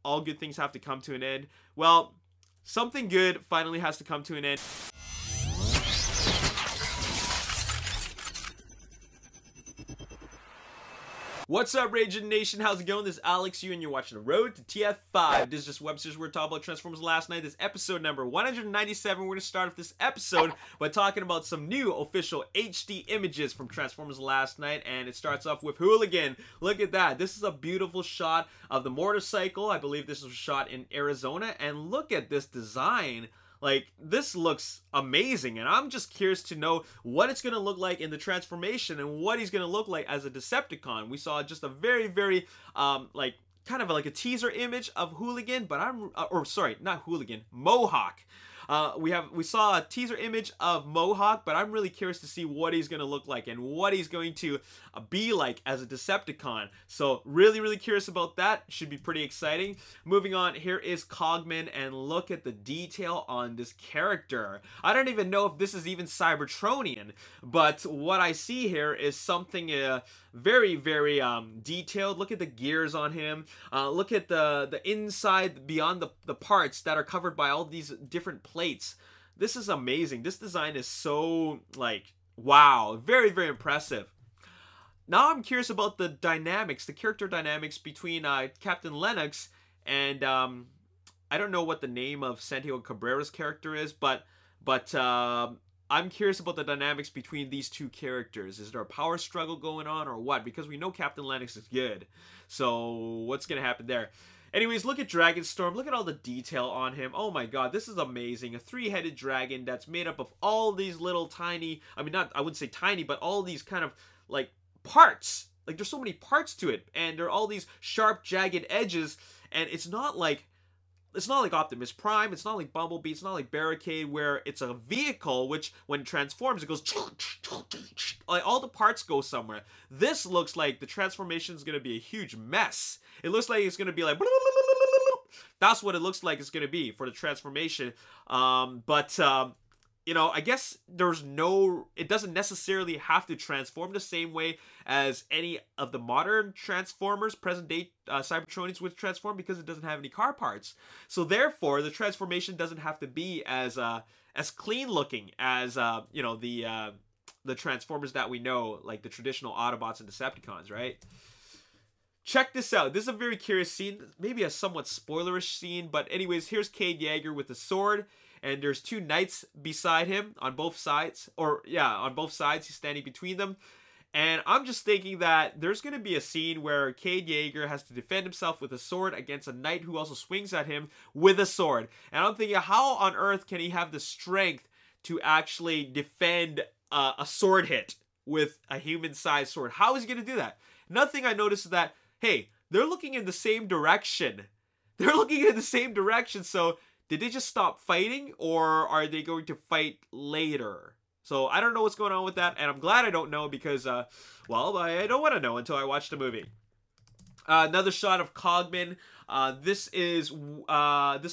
all good things have to come to an end. Well, something good finally has to come to an end. What's up, Ragin Nation? How's it going? This is Alex, and you're watching The Road to TF5. This is just web series we're talking about Transformers last night. This is episode number 197. We're going to start off this episode by talking about some new official HD images from Transformers last night, and it starts off with Hooligan. Look at that. This is a beautiful shot of the motorcycle. I believe this was shot in Arizona, and look at this design. Like, this looks amazing, and I'm just curious to know what it's going to look like in the transformation and what he's going to look like as a Decepticon. We saw just a very, like, kind of like a teaser image of Hooligan, but not Hooligan, Mohawk. We saw a teaser image of Mohawk, but I'm really curious to see what he's going to look like and what he's going to be like as a Decepticon. So really curious about that. Should be pretty exciting. Moving on, here is Cogman, and look at the detail on this character. I don't even know if this is even Cybertronian, but what I see here is something very detailed. Look at the gears on him. Look at the inside beyond the parts that are covered by all these different plates. This is amazing. This design is so, like, wow, very impressive. Now I'm curious about the dynamics, the character dynamics between Captain Lennox and I don't know what the name of Santiago Cabrera's character is, but I'm curious about the dynamics between these two characters. Is there a power struggle going on or what? Because we know Captain Lennox is good. So what's going to happen there? Anyways, look at Dragonstorm. Look at all the detail on him. Oh my god, this is amazing. A three-headed dragon that's made up of all these little tiny, I wouldn't say tiny, but all these kind of, like, parts. Like, there's so many parts to it, and there are all these sharp, jagged edges, and it's not like Optimus Prime, it's not like Bumblebee, it's not like Barricade, where it's a vehicle which, when it transforms, it goes like all the parts go somewhere. This looks like the transformation is going to be a huge mess. It looks like it's going to be like that's what it looks like it's going to be for the transformation. You know, I guess it doesn't necessarily have to transform the same way as any of the modern Transformers, present-day Cybertronians would transform, because it doesn't have any car parts. So therefore, the transformation doesn't have to be as clean-looking as, you know, the Transformers that we know, like the traditional Autobots and Decepticons, right? Check this out. This is a very curious scene, maybe a somewhat spoilerish scene, but anyways, here's Cade Yeager with a sword. And there's two knights beside him on both sides. On both sides. He's standing between them. And I'm just thinking that there's going to be a scene where Cade Yeager has to defend himself with a sword against a knight who also swings at him with a sword. And I'm thinking, how on earth can he have the strength to actually defend a sword hit with a human-sized sword? How is he going to do that? Another thing I noticed is that, hey, they're looking in the same direction. They're looking in the same direction, so did they just stop fighting, or are they going to fight later? So I don't know what's going on with that, and I'm glad I don't know, because, well, I don't want to know until I watch the movie. Another shot of Cogman. This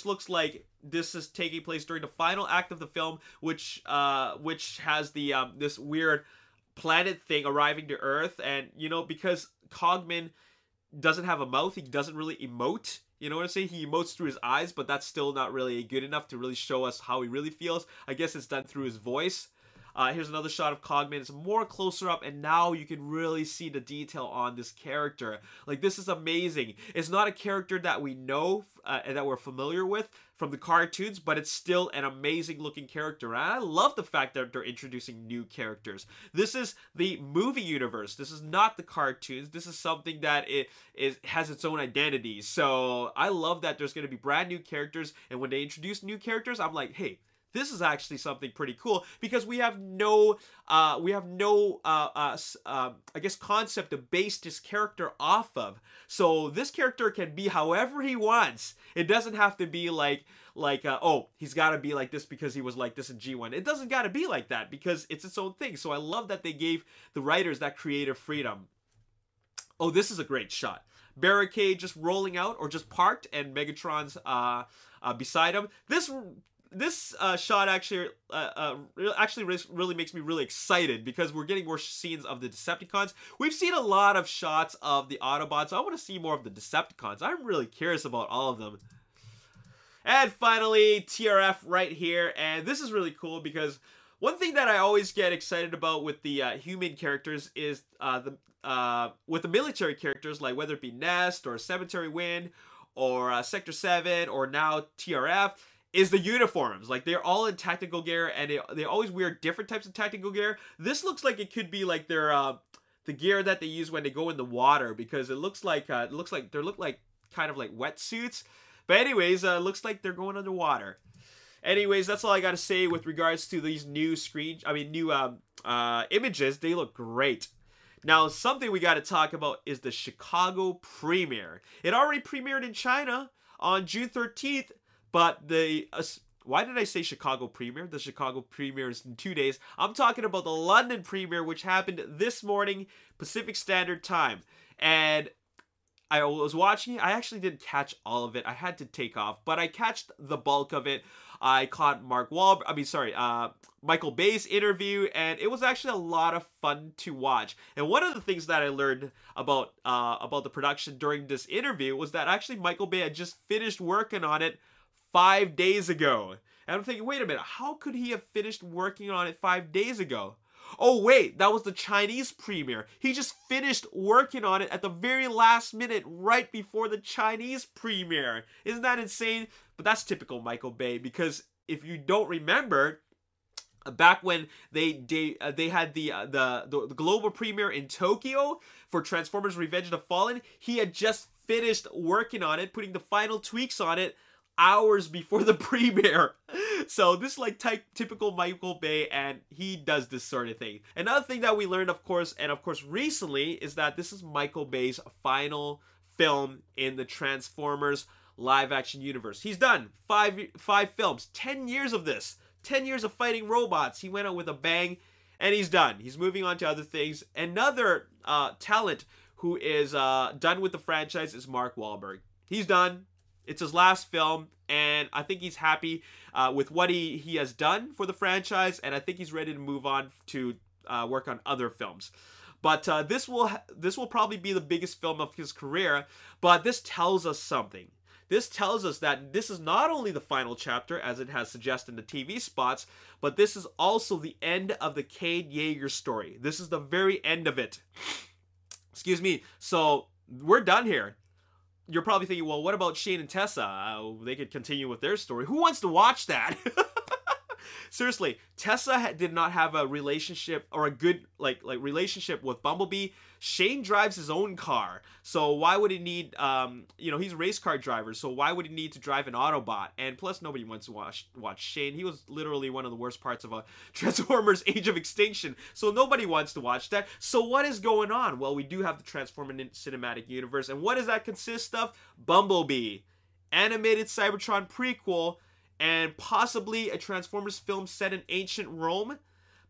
looks like this is taking place during the final act of the film, which has the this weird planet thing arriving to Earth, and you know, because Cogman doesn't have a mouth, he doesn't really emote. You know what I'm saying? He emotes through his eyes, but that's still not really good enough to really show us how he really feels. I guess it's done through his voice. Here's another shot of Cogman. It's more closer up, and now you can really see the detail on this character. Like, this is amazing. It's not a character that we know and that we're familiar with from the cartoons, but it's still an amazing looking character. And I love the fact that they're introducing new characters. This is the movie universe. This is not the cartoons. This is something that has its own identity. So I love that there's going to be brand new characters, and when they introduce new characters, I'm like, hey, this is actually something pretty cool, because we have no I guess, concept to base this character off of. So this character can be however he wants. It doesn't have to be like oh, he's got to be like this because he was like this in G1. It doesn't got to be like that, because it's its own thing. So I love that they gave the writers that creative freedom. Oh, this is a great shot. Barricade just rolling out, or just parked, and Megatron's beside him. this shot actually really makes me really excited because we're getting more scenes of the Decepticons. We've seen a lot of shots of the Autobots. So I want to see more of the Decepticons. I'm really curious about all of them. And finally, TRF right here. And this is really cool because one thing that I always get excited about with the human characters is with the military characters, like whether it be Nest or Cemetery Wind or Sector 7 or now TRF, is the uniforms. Like, they're all in tactical gear, and they always wear different types of tactical gear. This looks like it could be like their the gear that they use when they go in the water, because it looks like they look like kind of like wetsuits. But anyways, looks like they're going underwater. Anyways, that's all I gotta say with regards to these new images. They look great. Now, something we got to talk about is the Chicago premiere. It already premiered in China on June 13th, but why did I say Chicago premiere? The Chicago premiere is in 2 days. I'm talking about the London premiere, which happened this morning, Pacific Standard Time. And I was watching it. I actually didn't catch all of it. I had to take off, but I catched the bulk of it. I caught Michael Bay's interview, and it was actually a lot of fun to watch. And one of the things that I learned about the production during this interview was that actually Michael Bay had just finished working on it 5 days ago. And I'm thinking, wait a minute, how could he have finished working on it 5 days ago? Oh wait, that was the Chinese premiere. He just finished working on it at the very last minute, right before the Chinese premiere. Isn't that insane? But that's typical Michael Bay, because if you don't remember, back when they had the global premiere in Tokyo for Transformers Revenge of the Fallen, he had just finished working on it, putting the final tweaks on it hours before the premiere. So this is like typical Michael Bay, and he does this sort of thing. Another thing that we learned, of course recently, is that this is Michael Bay's final film in the Transformers live action universe. He's done five films, 10 years of this, 10 years of fighting robots. He went out with a bang, and he's done. He's moving on to other things. Another talent who is done with the franchise is Mark Wahlberg. He's done. It's his last film, and I think he's happy with what he has done for the franchise, and I think he's ready to move on to work on other films. But this will probably be the biggest film of his career, but this tells us something. This tells us that this is not only the final chapter, as it has suggested in the TV spots, but this is also the end of the Cade Yeager story. This is the very end of it. Excuse me. So, we're done here. You're probably thinking, well, what about Shane and Tessa? They could continue with their story. Who wants to watch that? Seriously, Tessa did not have a relationship or a good relationship with Bumblebee. Shane drives his own car, so why would he need? He's a race car driver, so why would he need to drive an Autobot? And plus, nobody wants to watch Shane. He was literally one of the worst parts of a Transformers: Age of Extinction, so nobody wants to watch that. So what is going on? Well, we do have the Transformers Cinematic Universe, and what does that consist of? Bumblebee, animated Cybertron prequel, and possibly a Transformers film set in ancient Rome.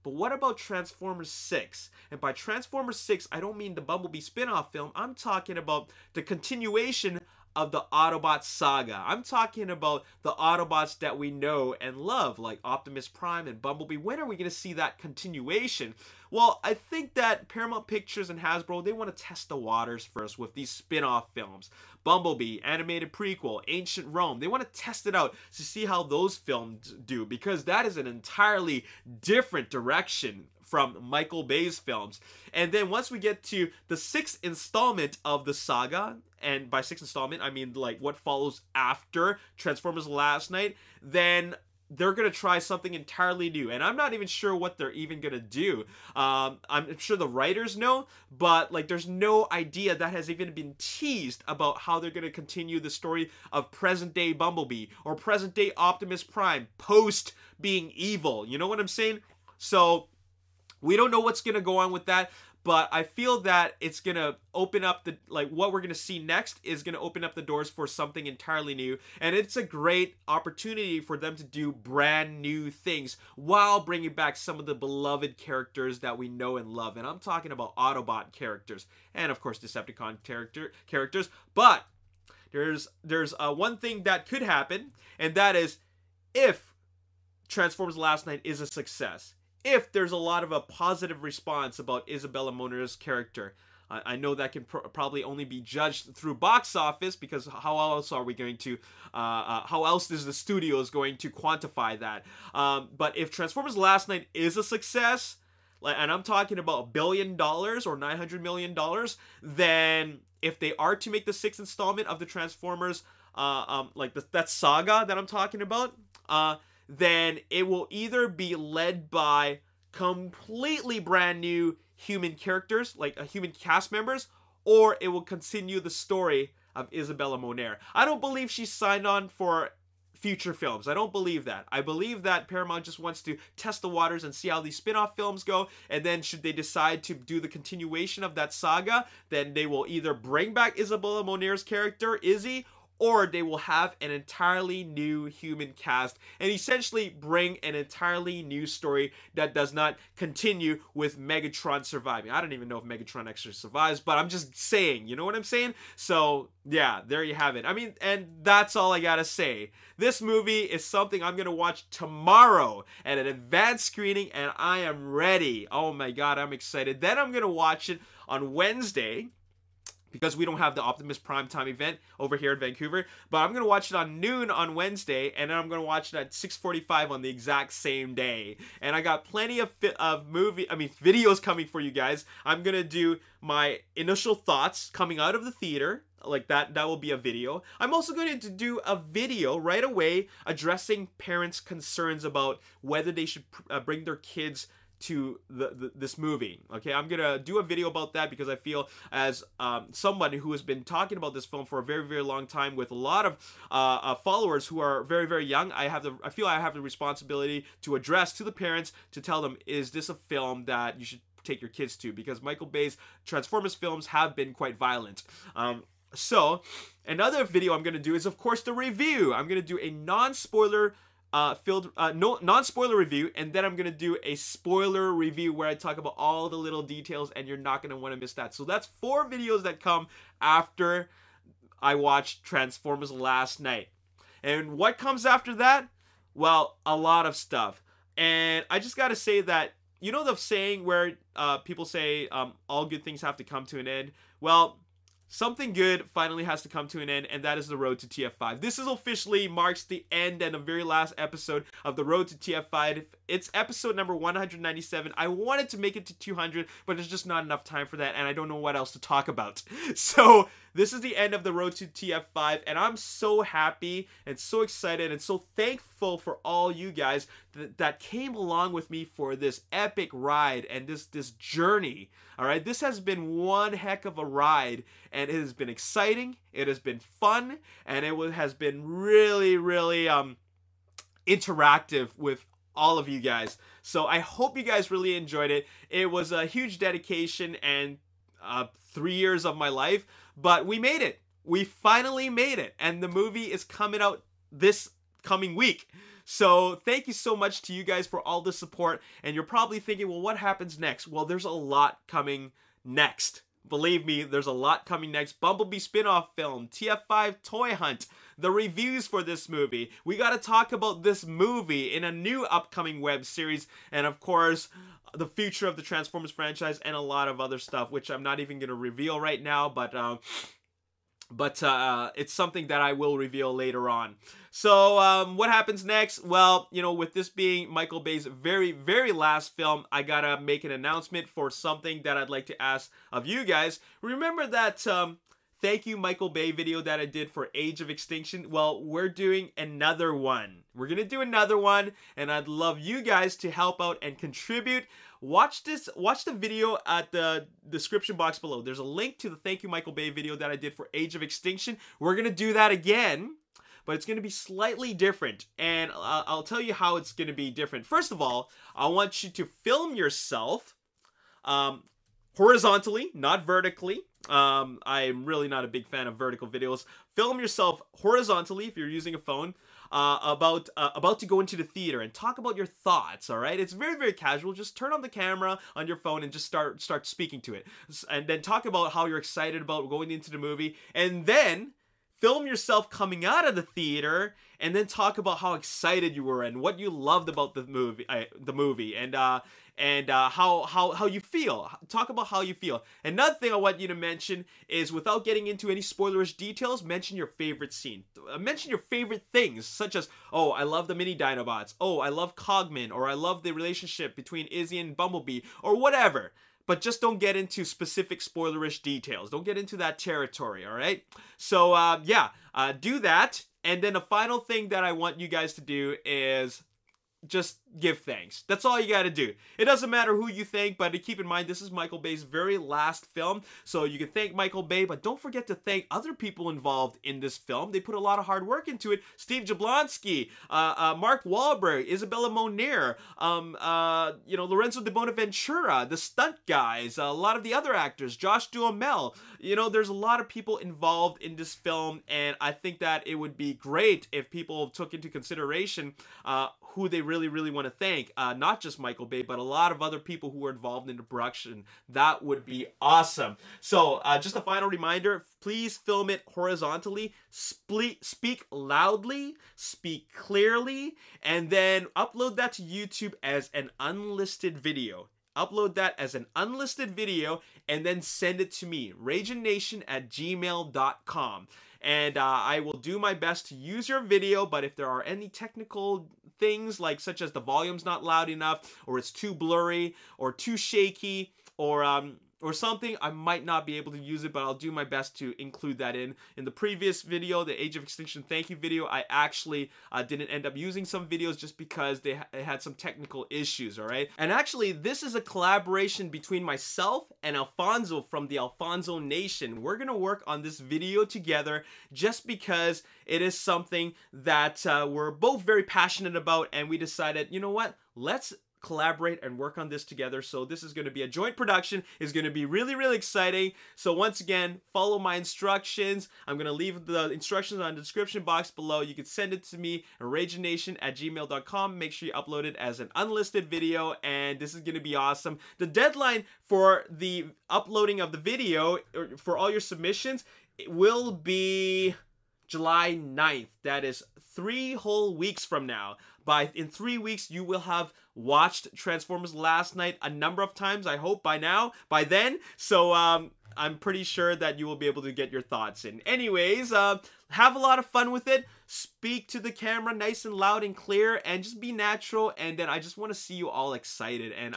But what about Transformers 6? And by Transformers 6, I don't mean the Bumblebee spin-off film. I'm talking about the continuation of the Autobot saga. I'm talking about the Autobots that we know and love, like Optimus Prime and Bumblebee. When are we going to see that continuation? Well, I think that Paramount Pictures and Hasbro, they want to test the waters first with these spin-off films. Bumblebee, animated prequel, Ancient Rome. They want to test it out to see how those films do, because that is an entirely different direction from Michael Bay's films. And then once we get to the 6th installment of the saga, and by 6th installment, I mean like what follows after Transformers Last Night, then they're going to try something entirely new. And I'm not even sure what they're even going to do. I'm sure the writers know, but like there's no idea that has even been teased about how they're going to continue the story of present-day Bumblebee or present-day Optimus Prime post being evil. You know what I'm saying? So we don't know what's going to go on with that. But I feel that it's going to open up what we're going to see next is going to open up the doors for something entirely new. And it's a great opportunity for them to do brand new things while bringing back some of the beloved characters that we know and love. And I'm talking about Autobot characters and, of course, Decepticon characters. But there's one thing that could happen, and that is if Transformers Last Night is a success, if there's a lot of a positive response about Isabella Moner's character. I know that can probably only be judged through box office, because how else are we going to, how else is the studios going to quantify that? But if Transformers Last Night is a success, and I'm talking about $1 billion or $900 million, then if they are to make the 6th installment of the Transformers, that saga that I'm talking about, then it will either be led by completely brand new human characters, like human cast members, or it will continue the story of Isabella Moner. I don't believe she's signed on for future films. I don't believe that. I believe that Paramount just wants to test the waters and see how these spin-off films go, and then should they decide to do the continuation of that saga, then they will either bring back Isabella Moner's character, Izzy, or they will have an entirely new human cast and essentially bring an entirely new story that does not continue with Megatron surviving. I don't even know if Megatron actually survives, but I'm just saying, you know what I'm saying? So yeah, there you have it. I mean, and that's all I gotta say. This movie is something I'm gonna watch tomorrow at an advanced screening, and I am ready. Oh my god, I'm excited. Then I'm gonna watch it on Wednesday, because we don't have the Optimus Primetime event over here in Vancouver. But I'm going to watch it on noon on Wednesday, and then I'm going to watch it at 6:45 on the exact same day. And I got plenty of videos coming for you guys. I'm going to do my initial thoughts coming out of the theater. Like that will be a video. I'm also going to do a video right away addressing parents' concerns about whether they should bring their kids to this movie. Okay, I'm gonna do a video about that, because I feel as somebody who has been talking about this film for a very, very long time with a lot of followers who are very, very young, I feel I have the responsibility to address to the parents, to tell them, is this a film that you should take your kids to? Because Michael Bay's Transformers films have been quite violent. So another video I'm gonna do is, of course, the review. I'm gonna do a non-spoiler non-spoiler review, and then I'm gonna do a spoiler review where I talk about all the little details, and you're not gonna want to miss that. So that's 4 videos that come after I watched Transformers Last Night. And what comes after that? Well, a lot of stuff. And I just gotta say that, you know the saying where people say all good things have to come to an end? Well, something good finally has to come to an end, and that is the road to TF5. This is officially marks the end and the very last episode of the road to TF5. It's episode number 197. I wanted to make it to 200, but there's just not enough time for that, and I don't know what else to talk about. So this is the end of the road to TF5, and I'm so happy and so excited and so thankful for all you guys that came along with me for this epic ride and this journey. All right, this has been one heck of a ride, and it has been exciting, it has been fun, and it has been really, really interactive with all of you guys. So I hope you guys really enjoyed it. It was a huge dedication and 3 years of my life, but we made it. We finally made it, and the movie is coming out this coming week. So thank you so much to you guys for all the support, and you're probably thinking, well, what happens next? Well, there's a lot coming next. Believe me, there's a lot coming next. Bumblebee spin-off film, TF5 toy hunt, the reviews for this movie. We got to talk about this movie in a new upcoming web series, and of course, the future of the Transformers franchise, and a lot of other stuff, which I'm not even going to reveal right now, but it's something that I will reveal later on. So what happens next? Well, you know, with this being Michael Bay's very, very last film, I gotta make an announcement for something that I'd like to ask of you guys. Remember that thank you Michael Bay video that I did for Age of Extinction? Well, we're doing another one. We're gonna do another one, and I'd love you guys to help out and contribute. Watch the video at the description box below. There's a link to the Thank You Michael Bay video that I did for Age of Extinction. We're gonna do that again, but it's gonna be slightly different, and I'll tell you how it's gonna be different. First of all, I want you to film yourself horizontally, not vertically. I'm really not a big fan of vertical videos. Film yourself horizontally if you're using a phone, about to go into the theater, and talk about your thoughts. All right, it's very, very casual. Just turn on the camera on your phone and just start speaking to it, and then talk about how you're excited about going into the movie, and then film yourself coming out of the theater and then talk about how excited you were and what you loved about the movie, and how you feel. Talk about how you feel. Another thing I want you to mention is, without getting into any spoilerish details, mention your favorite scene. Mention your favorite things, such as, oh, I love the mini Dinobots. Oh, I love Cogman, or I love the relationship between Izzy and Bumblebee, or whatever. But just don't get into specific spoilerish details. Don't get into that territory, all right? So, do that. And then the final thing that I want you guys to do is just give thanks. That's all you gotta do. It doesn't matter who you thank, but keep in mind, this is Michael Bay's very last film, so you can thank Michael Bay, but don't forget to thank other people involved in this film. They put a lot of hard work into it. Steve Jablonsky, Mark Wahlberg, Isabella Moner, Lorenzo de Bonaventura, the stunt guys, a lot of the other actors, Josh Duhamel. There's a lot of people involved in this film, and I think that it would be great if people took into consideration who they really want to thank. Not just Michael Bay, but a lot of other people who were involved in the production. That would be awesome. So, just a final reminder, please film it horizontally, speak loudly, speak clearly, and then upload that to YouTube as an unlisted video. Upload that as an unlisted video and then send it to me, raginnation@gmail.com. And I will do my best to use your video, but if there are any technical things, such as the volume's not loud enough, or it's too blurry, or too shaky, or something, I might not be able to use it, but I'll do my best to include that in the previous video, the Age of Extinction thank you video. I actually didn't end up using some videos just because they had some technical issues, all right? And actually, this is a collaboration between myself and Alfonso from the Alfonso Nation. We're gonna work on this video together just because it is something that we're both very passionate about, and we decided, you know what, let's collaborate and work on this together. So this is going to be a joint production. It's going to be really exciting. So once again, follow my instructions. I'm going to leave the instructions on the description box below. You can send it to me at raginnation@gmail.com. Make sure you upload it as an unlisted video, and this is going to be awesome. The deadline for the uploading of the video, for all your submissions, it will be July 9th. That is 3 whole weeks from now. In 3 weeks, you will have watched Transformers Last Night a number of times, I hope, by then. So, I'm pretty sure that you will be able to get your thoughts in. Anyways, have a lot of fun with it. Speak to the camera nice and loud and clear, and just be natural. And then I just want to see you all excited. And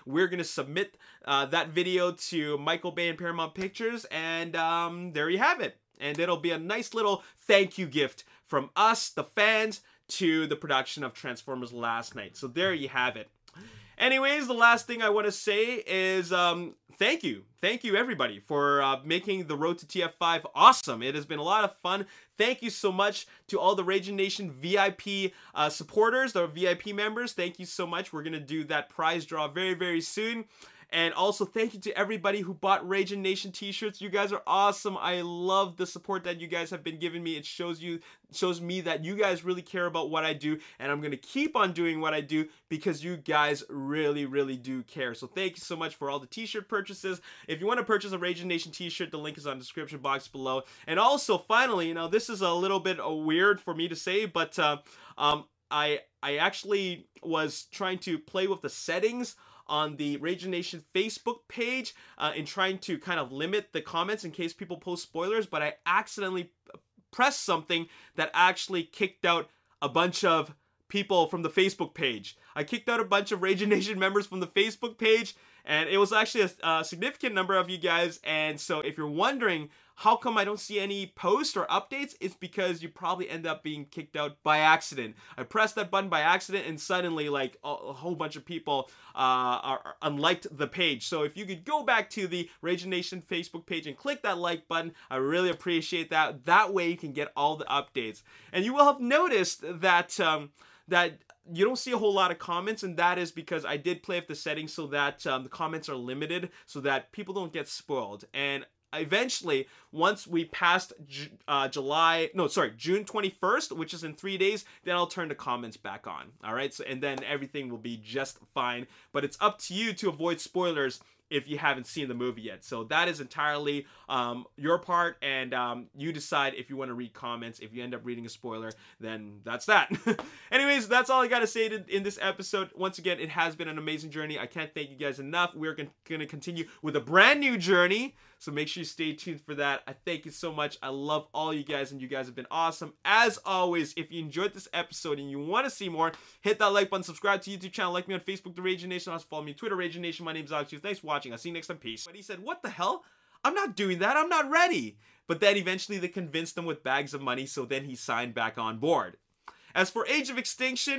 we're gonna submit that video to Michael Bay and Paramount Pictures, and there you have it. And it'll be a nice little thank you gift from us, the fans, to the production of Transformers Last Night. So there you have it. Anyways, the last thing I want to say is thank you. Thank you, everybody, for making the road to TF5 awesome. It has been a lot of fun. Thank you so much to all the Ragin Nation VIP supporters, the VIP members. Thank you so much. We're going to do that prize draw very soon. And also, thank you to everybody who bought Ragin Nation t-shirts. You guys are awesome. I love the support that you guys have been giving me. It shows me that you guys really care about what I do, and I'm going to keep on doing what I do because you guys really do care. So thank you so much for all the t-shirt purchases. If you want to purchase a Ragin Nation t-shirt, the link is on the description box below. And also, finally, this is a little bit weird for me to say, but I actually was trying to play with the settings on the Ragin Nation Facebook page in trying to kind of limit the comments in case people post spoilers, but I accidentally pressed something that actually kicked out a bunch of people from the Facebook page. I kicked out a bunch of Ragin Nation members from the Facebook page, and it was actually a significant number of you guys. And so if you're wondering how come I don't see any posts or updates, it's because you probably end up being kicked out by accident. I pressed that button by accident, and suddenly a whole bunch of people unliked the page. So if you could go back to the Ragin Nation Facebook page and click that like button, I really appreciate that. That way you can get all the updates. And you will have noticed that that you don't see a whole lot of comments, and that is because I did play with the settings so that the comments are limited so that people don't get spoiled. And eventually, once we passed June 21st, which is in 3 days, then I'll turn the comments back on. All right, so and then everything will be just fine. But it's up to you to avoid spoilers if you haven't seen the movie yet. So that is entirely your part, and you decide if you want to read comments. If you end up reading a spoiler, then that's that. Anyways, that's all I gotta say in this episode. Once again, it has been an amazing journey. I can't thank you guys enough. We're gonna continue with a brand new journey, so make sure you stay tuned for that. I thank you so much. I love all you guys, and you guys have been awesome. As always, if you enjoyed this episode and you want to see more, hit that like button, subscribe to YouTube channel, like me on Facebook, The Ragin Nation, also follow me on Twitter, Ragin Nation. My name is Alex. Thanks for watching. I'll see you next time. Peace. But he said, what the hell? I'm not doing that. I'm not ready. But then eventually they convinced him with bags of money, so then he signed back on board. As for Age of Extinction,